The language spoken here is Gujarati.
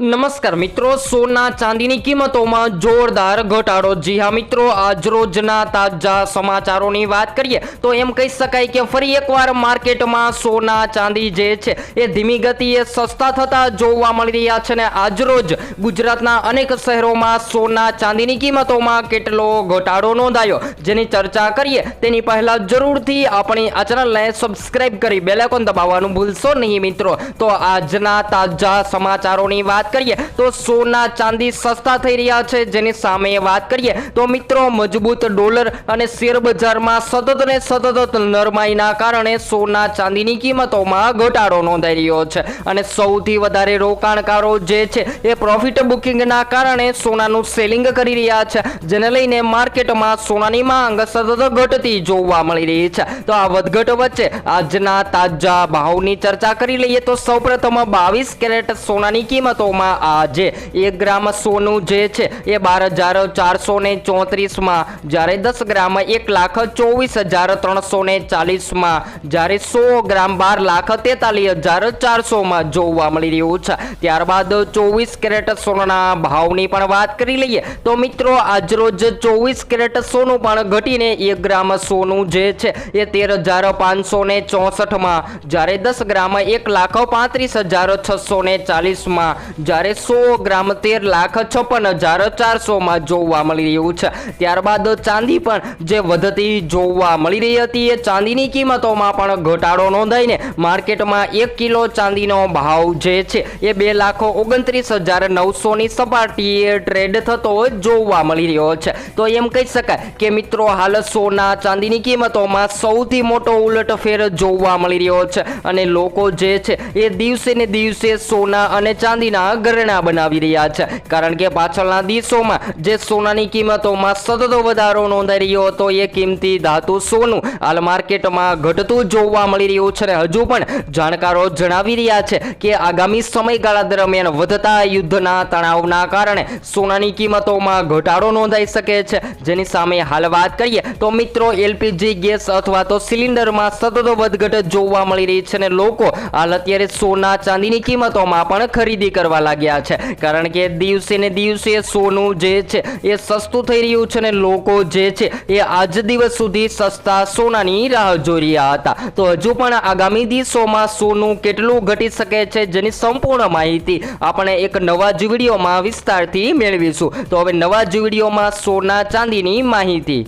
નમસ્કાર મિત્રો, સોના ચાંદીની કિંમતોમાં જોરદાર ઘટાડો। જી હા મિત્રો, આજ રોજના તાજા સમાચારોની વાત કરીએ તો એમ કહી શકાય કે ફરી એકવાર માર્કેટમાં સોના ચાંદી જે છે એ ધીમી ગતિએ સસ્તા થતા જોવા મળી રહ્યા છે ને આજ રોજ ગુજરાતના અનેક શહેરોમાં સોના ચાંદીની કિંમતોમાં કેટલો ઘટાડો નોંધાયો જેની ચર્ચા કરીએ તેની પહેલા જરૂરથી આપણી આ ચેનલને સબસ્ક્રાઇબ કરી બેલ આઇકોન દબાવવાનું ભૂલશો નહીં મિત્રો। તો આજના તાજા સમાચારોની વાત કરીએ તો સોના ચાંદી સસ્તા થઈ રહ્યા છે, જેની સામે વાત કરીએ તો મિત્રો મજબૂત ડોલર અને શેર બજારમાં સતત નરમાઈના કારણે સોના ચાંદીની કિંમતોમાં ઘટાડો નોંધાઈ રહ્યો છે અને સૌથી વધારે રોકાણકારો જે છે એ પ્રોફિટ બુકિંગના કારણે સોનાનું સેલિંગ કરી રહ્યા છે, જેને લઈને માર્કેટમાં સોનાની માંગ સતત ઘટતી જોવા મળી રહી છે। તો આ વધઘટ વચ્ચે આજના તાજા ભાવની ચર્ચા કરી લઈએ તો સૌપ્રથમ 22 કેરેટ સોનાની કિંમતો આજે 1 ગ્રામ સોનું જે છે એ 12,434 માં, જ્યારે 10 ગ્રામ 1,24,340 માં, જ્યારે 100 ગ્રામ 12,43,400 માં જોવા મળી રહ્યું છે। ત્યારબાદ 24 કેરેટ સોનાના ભાવની પણ વાત કરી લઈએ તો મિત્રો આજરોજ 24 કેરેટ સોનું પણ ઘટીને 1 ગ્રામ સોનું જે છે એ 13,564 માં, જ્યારે 10 ગ્રામ 1,35,640 માં, જ્યારે 100 ગ્રામ 13,56,400 માં જોવા મળી રહ્યું છે। ત્યારબાદ ચાંદી પણ જે વધતી જોવા મળી રહી હતી એ ચાંદીની કિંમતોમાં પણ ઘટાડો નોંધાઈને માર્કેટમાં 1 કિલો ચાંદીનો ભાવ જે છે એ 2,29,900 ની સપાટીએ ટ્રેડ થતો જોવા મળી રહ્યો છે। તો એમ કહી શકાય કે મિત્રો હાલ સોના ચાંદીની કિંમતોમાં સૌથી મોટો ઉલટફેર જોવા મળી રહ્યો છે અને લોકો જે છે એ દિવસે ને દિવસે સોના અને ચાંદીના ઘરેણા બનાવી રહ્યા છે, કારણ કે પાછળના દિવસોમાં જે સોનાની કિંમતોમાં સતત વધારો નોંધાઈ રહ્યો હતો એ કિંમતી ધાતુ સોનું હાલ માર્કેટમાં ઘટતું જોવા મળી રહ્યું છે અને હજુ પણ જાણકારો જણાવી રહ્યા છે કે આગામી સમયગાળા દરમિયાન વધતા યુદ્ધના તણાવના કારણે સોનાની કિંમતોમાં ઘટાડો નોંધાઈ શકે છે। જેની સામે હાલ વાત કરીએ તો મિત્રો એલપીજી ગેસ અથવા તો સિલિન્ડરમાં સતત વધઘટ જોવા મળી રહી છે અને લોકો હાલ અત્યારે સોના ચાંદીની કિંમતોમાં પણ ખરીદી કરવા લાગ્યા છે, કારણ કે દિવસે ને દિવસે સોનું જે છે એ સસ્તું થઈ રહ્યું છે અને લોકો જે છે એ આજ દિવસ સુધી સસ્તા સોનાની રાહ જોઈ રહ્યા હતા। તો હજુ પણ આગામી દિવસોમાં સોનું કેટલું ઘટી શકે છે જેની સંપૂર્ણ માહિતી આપણે એક નવા જ વિડીયોમાં વિસ્તારથી મેળવીશું। તો હવે નવા જ વિડીયોમાં સોના ચાંદીની માહિતી।